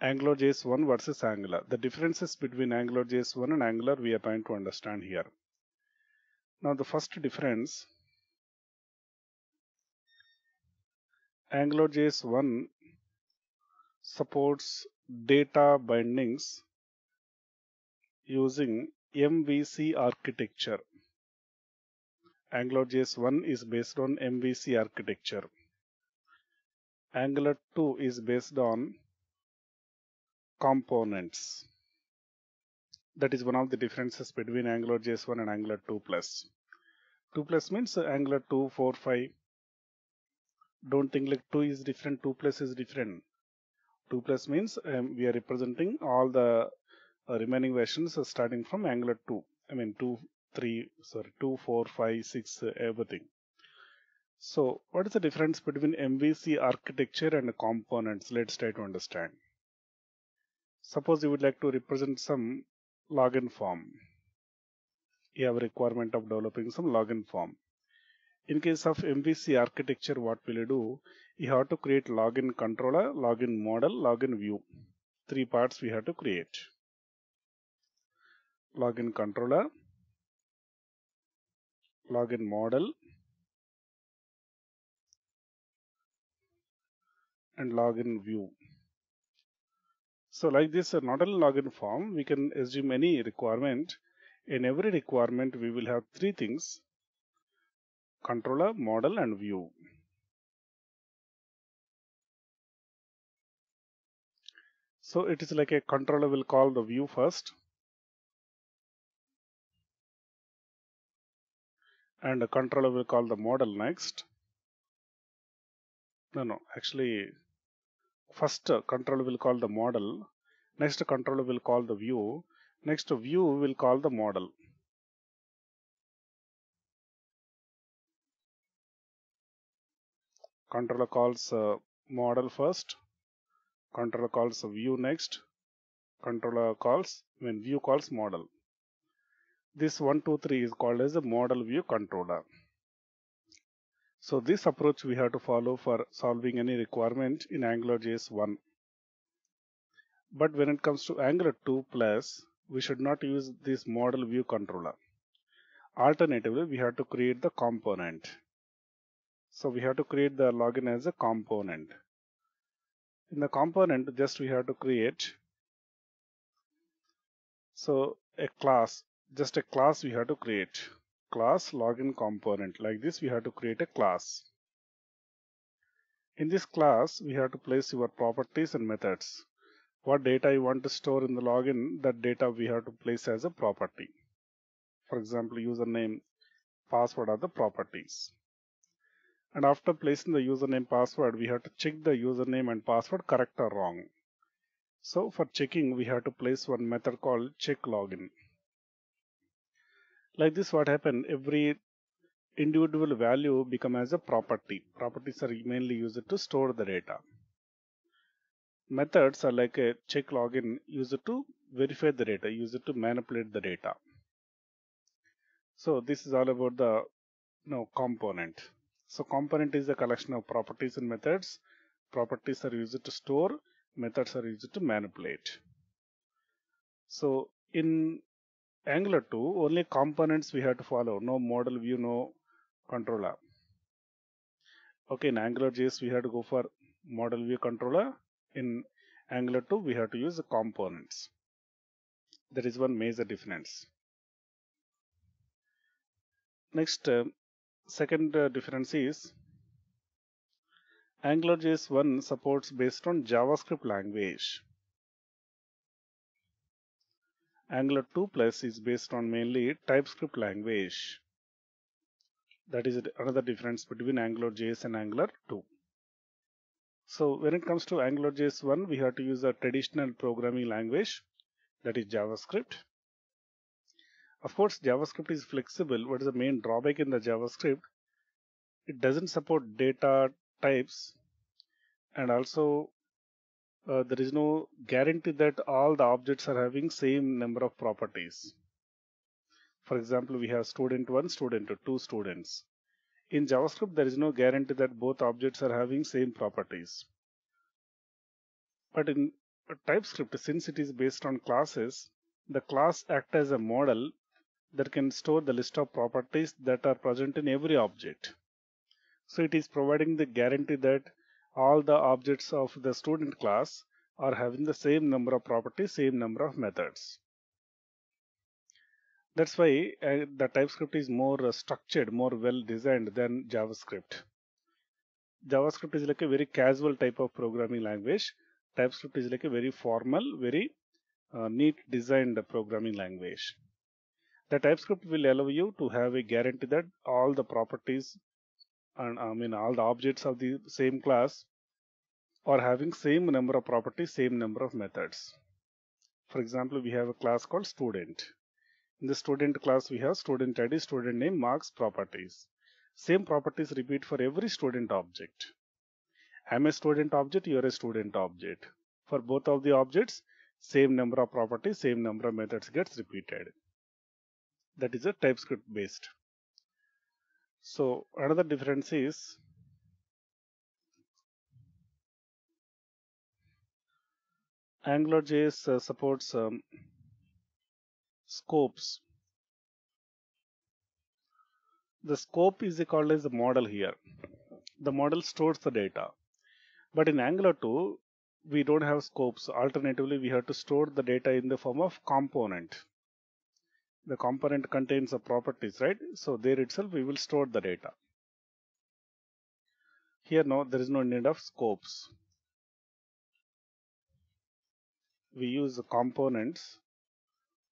AngularJS 1 versus Angular. The differences between AngularJS 1 and Angular we are trying to understand here. Now the first difference, AngularJS 1 supports data bindings using MVC architecture. AngularJS 1 is based on MVC architecture. Angular 2 is based on components. That is one of the differences between AngularJS 1 and Angular 2 plus. 2 plus means Angular 2, 4, 5. Don't think like 2 is different, 2 plus is different. 2 plus means we are representing all the remaining versions starting from Angular 2. I mean 2, 4, 5, 6, everything. So what is the difference between MVC architecture and components? Let's try to understand. Suppose you would like to represent some login form. You have a requirement of developing some login form. In case of MVC architecture, what will you do? You have to create login controller, login model, login view. 3 parts we have to create. Login controller, login model, and login view. So like this, not only login form, we can assume any requirement. In every requirement, we will have 3 things: controller, model, and view. So it is like a controller will call the view first, and the controller will call the model next. Actually, first controller will call the model, next controller will call the view, next view will call the model. Controller calls model first, controller calls view next, view calls model. This 1, 2, 3 is called as a model view controller. So this approach we have to follow for solving any requirement in AngularJS 1. But when it comes to Angular 2 plus, we should not use this model view controller. Alternatively, we have to create the component. So we have to create the login as a component. In the component, just we have to create a class, just a class we have to create. Class login component. Like this, we have to create a class. In this class, we have to place your properties and methods. What data you want to store in the login, that data we have to place as a property. For example, username, password are the properties. And after placing the username password, we have to check the username and password correct or wrong. So for checking, we have to place one method called check login. Like this, what happened? Every individual value become as a property. Properties are mainly used to store the data. Methods are like a check login used to verify the data, used to manipulate the data. So this is all about the component. So component is a collection of properties and methods. Properties are used to store, methods are used to manipulate. So in Angular 2, only components we have to follow. No model view, no controller. Okay, in AngularJS we have to go for model view controller. In Angular 2 we have to use the components. That is one major difference. Next, second difference is AngularJS 1 supports based on JavaScript language. Angular 2 plus is based on mainly TypeScript language. That is another difference between AngularJS and Angular 2. So when it comes to AngularJS 1, we have to use a traditional programming language, that is JavaScript. Of course, JavaScript is flexible. What is the main drawback in the JavaScript? It doesn't support data types, and also there is no guarantee that all the objects are having same number of properties. For example, we have student 1, student 2 students. In JavaScript, there is no guarantee that both objects are having same properties. But in TypeScript, since it is based on classes, the class acts as a model that can store the list of properties that are present in every object. So it is providing the guarantee that all the objects of the student class are having the same number of properties, same number of methods. That's why the TypeScript is more structured, more well designed than JavaScript. JavaScript is like a very casual type of programming language. TypeScript is like a very formal, very neat designed programming language. The TypeScript will allow you to have a guarantee that all the properties and all the objects of the same class are having same number of properties, same number of methods. For example, we have a class called student. In the student class, we have student ID, student name, marks, properties. Same properties repeat for every student object. I'm a student object, you're a student object. For both of the objects, same number of properties, same number of methods gets repeated. That is a TypeScript based. So another difference is AngularJS supports scopes. The scope is called as a model here. The model stores the data. But in Angular 2, we don't have scopes. Alternatively, we have to store the data in the form of component. The component contains the properties, right? So there itself, we will store the data. Here, no, there is no need of scopes. We use the components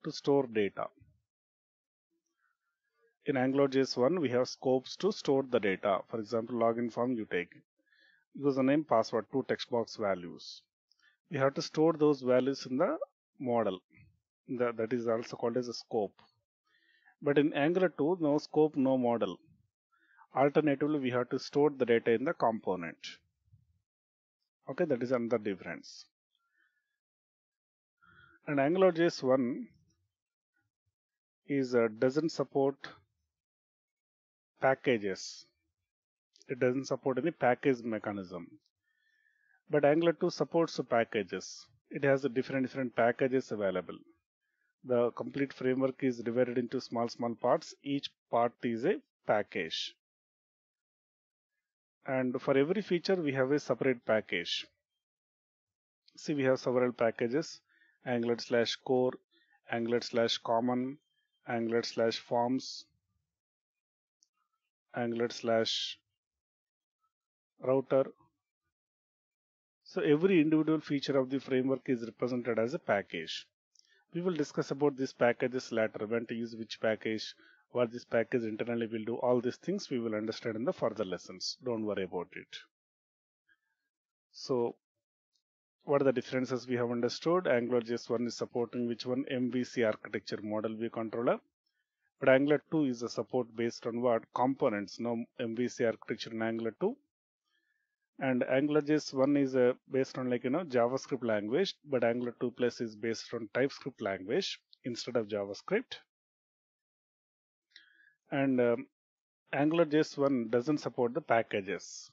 to store data. In AngularJS 1, we have scopes to store the data. For example, login form you take. Username, password, two text box values. We have to store those values in the model. That is also called as a scope. But in Angular 2, no scope, no model. Alternatively, we have to store the data in the component. Okay, that is another difference. And AngularJS 1 is doesn't support packages. It doesn't support any package mechanism. But Angular 2 supports packages. It has different packages available. The complete framework is divided into small parts. Each part is a package. And for every feature, we have a separate package. See, we have several packages: Angular/core, Angular/common, Angular/forms, Angular/router. So every individual feature of the framework is represented as a package. We will discuss about these packages later, when to use which package, what this package internally will do. All these things we will understand in the further lessons. Don't worry about it. So what are the differences we have understood? AngularJS 1 is supporting which one? MVC architecture, model view controller. But Angular 2 is a support based on what? Components. No MVC architecture in Angular 2. And AngularJS 1 is based on JavaScript language, but Angular 2 Plus is based on TypeScript language instead of JavaScript. And AngularJS 1 doesn't support the packages,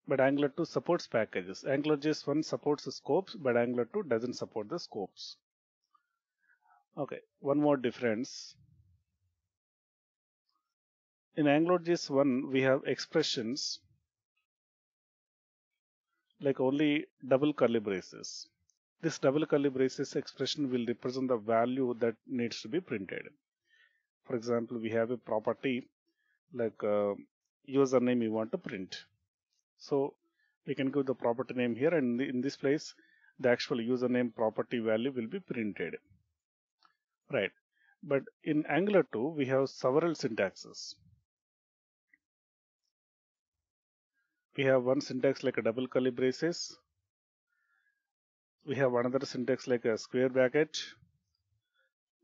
but Angular 2 supports packages. AngularJS 1 supports the scopes, but Angular 2 doesn't support the scopes. Okay, one more difference. In AngularJS 1, we have expressions like only double curly braces. This double curly braces expression will represent the value that needs to be printed. For example, we have a property like username you want to print. So we can give the property name here, and in this place, the actual username property value will be printed. Right. But in Angular 2, we have several syntaxes. We have one syntax like a double curly braces. We have another syntax like a square bracket.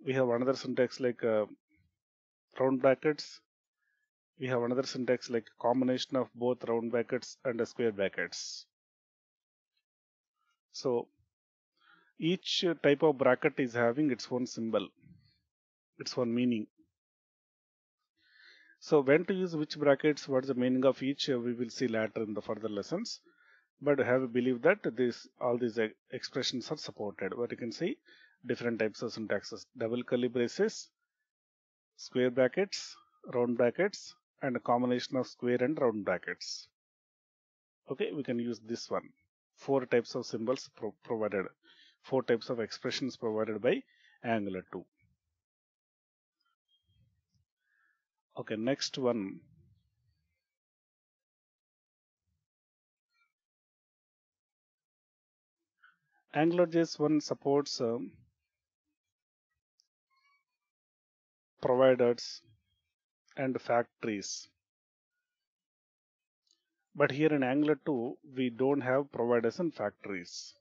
We have another syntax like round brackets. We have another syntax like a combination of both round brackets and square brackets. So each type of bracket is having its own symbol, its own meaning. So when to use which brackets, what's the meaning of each, we will see later in the further lessons. but have a belief that all these expressions are supported. But you can see different types of syntaxes: double curly braces, square brackets, round brackets, and a combination of square and round brackets. Okay, we can use this one. Four types of symbols provided, four types of expressions provided by Angular 2. Okay, next one. AngularJS 1 supports providers and factories. But here in Angular 2, we don't have providers and factories.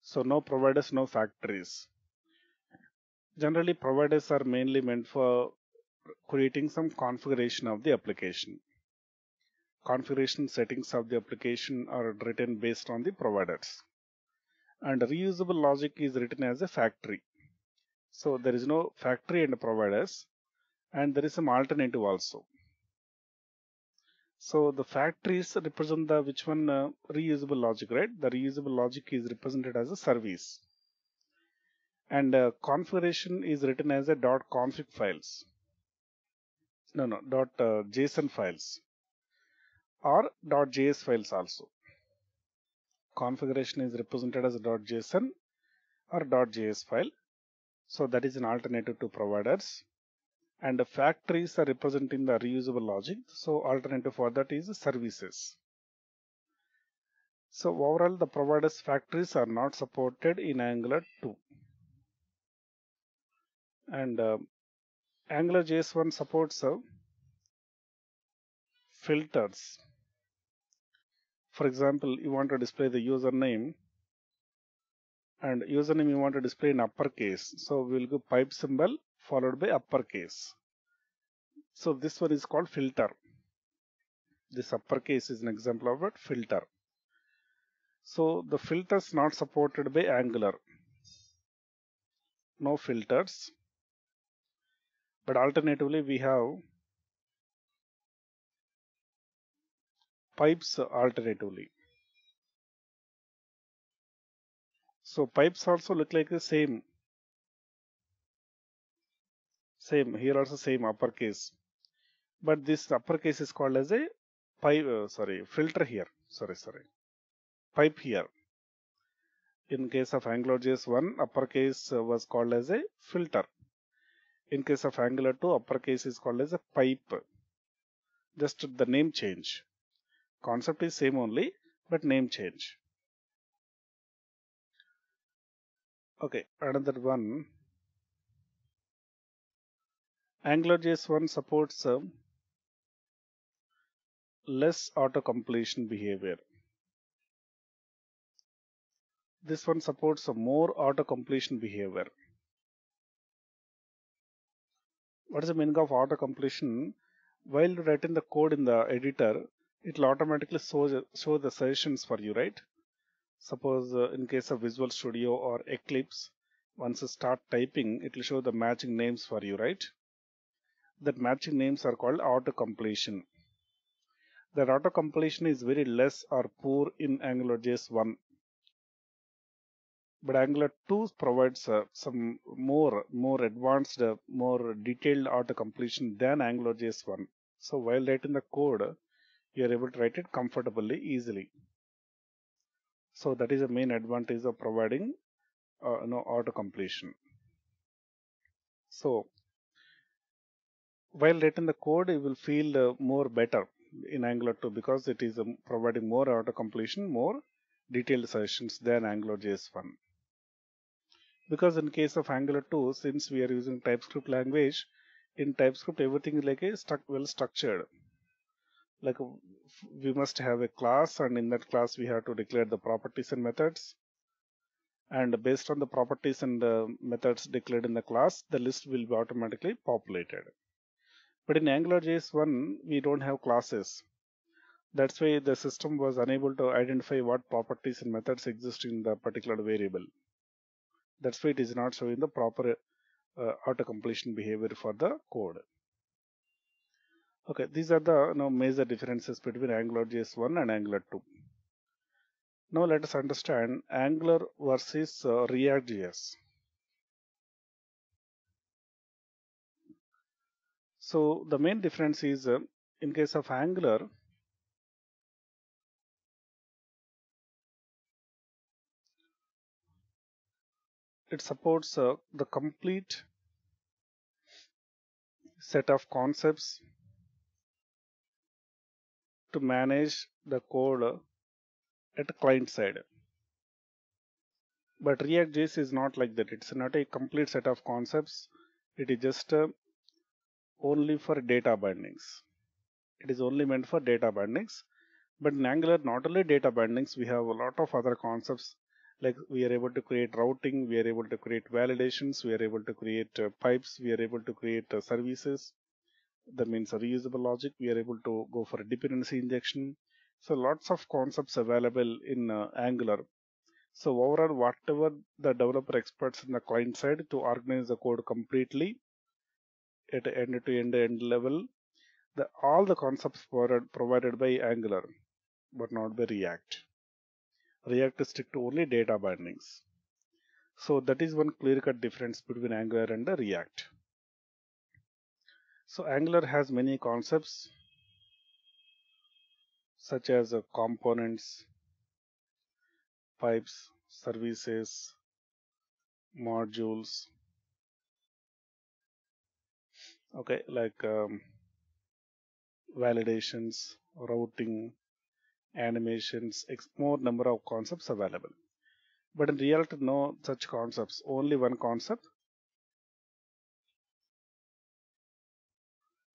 So no providers, no factories. Generally, providers are mainly meant for creating some configuration of the application. Configuration settings of the application are written based on the providers. And reusable logic is written as a factory. So there is no factory and providers, and there is some alternative also. So the factories represent the which one reusable logic, right? The reusable logic is represented as a service, and configuration is written as a .config files. No, .json files or .js files also. Configuration is represented as a .json or .js file. So that is an alternative to providers. And the factories are representing the reusable logic. So alternative for that is services. So overall, the providers factories are not supported in Angular 2. And AngularJS 1 supports filters. For example, you want to display the username, and username you want to display in uppercase. So we will go pipe symbol followed by uppercase. So this one is called filter. This uppercase is an example of a filter. So the filters not supported by Angular. No filters. But alternatively, we have pipes alternatively. So pipes also look like the same. Same here also same uppercase. But this uppercase is called as a pipe. Filter here. Sorry. Pipe here. In case of AngularJS 1, uppercase was called as a filter. In case of Angular 2, uppercase is called as a pipe. Just the name change. Concept is same only, but name change. Okay, another one. AngularJS 1 supports less auto-completion behavior. This one supports more auto-completion behavior. What is the meaning of auto-completion? While writing the code in the editor, it will automatically show the suggestions for you, right? Suppose in case of Visual Studio or Eclipse, once you start typing, it will show the matching names for you, right? That matching names are called auto-completion. That auto-completion is very less or poor in AngularJS 1. But Angular 2 provides some more advanced, more detailed auto-completion than AngularJS 1. So while writing the code, you are able to write it comfortably, easily. So that is the main advantage of providing auto-completion. So while writing the code, you will feel more better in Angular 2 because it is providing more auto-completion, more detailed suggestions than AngularJS 1. Because in case of Angular 2, since we are using TypeScript language, in TypeScript everything is like a well structured. Like we must have a class, and in that class we have to declare the properties and methods. And based on the properties and methods declared in the class, the list will be automatically populated. But in AngularJS 1, we don't have classes. That's why the system was unable to identify what properties and methods exist in the particular variable. That's why it is not showing the proper auto completion behavior for the code. Okay, these are the major differences between AngularJS 1 and Angular 2. Now let us understand Angular versus React.js. So the main difference is in case of Angular, it supports the complete set of concepts to manage the code at client side. But React.js is not like that. It's not a complete set of concepts. It is just only for data bindings. It is only meant for data bindings. But in Angular, not only data bindings, we have a lot of other concepts. Like we are able to create routing, we are able to create validations, we are able to create pipes, we are able to create services. That means a reusable logic. We are able to go for a dependency injection. So lots of concepts available in Angular. So overall, whatever the developer expects in the client side to organize the code completely at end-to-end level, all the concepts provided by Angular, but not by React. React is strict to only data bindings. So that is one clear-cut difference between Angular and the React. So Angular has many concepts such as components, pipes, services, modules. Okay, like validations, routing, animations, more number of concepts available. But in reality, no such concepts, only one concept,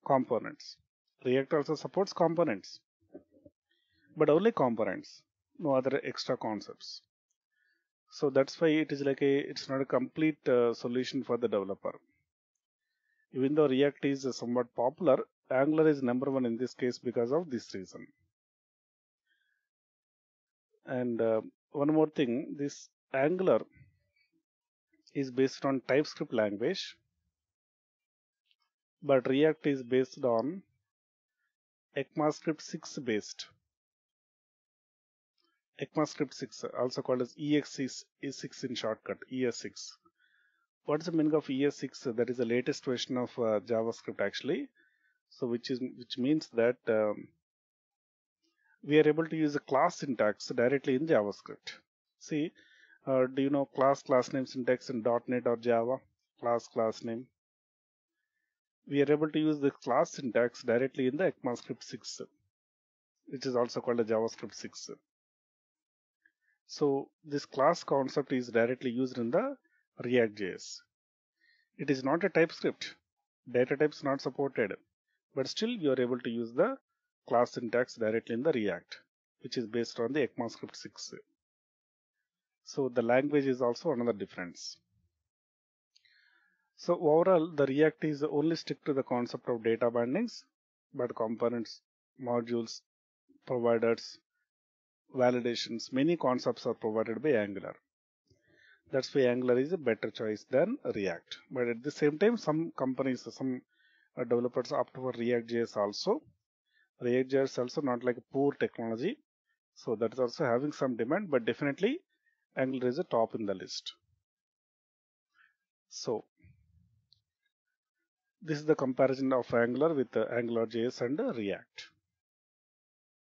components. React also supports components, but only components, no other extra concepts. So that's why it is like it's not a complete solution for the developer. Even though React is somewhat popular, Angular is number one in this case because of this reason. And one more thing, this Angular is based on TypeScript language, but React is based on ECMAScript 6 based. ECMAScript 6, also called as EX6 in shortcut, ES6. What is the meaning of ES6? That is the latest version of JavaScript actually. So which means that we are able to use a class syntax directly in JavaScript. See, do you know class name syntax in .NET or Java? Class name. We are able to use the class syntax directly in the ECMAScript 6, which is also called a JavaScript 6. So this class concept is directly used in the React.js. It is not a TypeScript. Data types not supported, but still you are able to use the class syntax directly in the React, which is based on the ECMAScript 6. So the language is also another difference. So overall, the React is only stick to the concept of data bindings, but components, modules, providers, validations, many concepts are provided by Angular. That's why Angular is a better choice than React. But at the same time, some companies, some developers opt for React.js also. React.js also not like a poor technology. So that is also having some demand, but definitely Angular is a top in the list. So this is the comparison of Angular with AngularJS and React.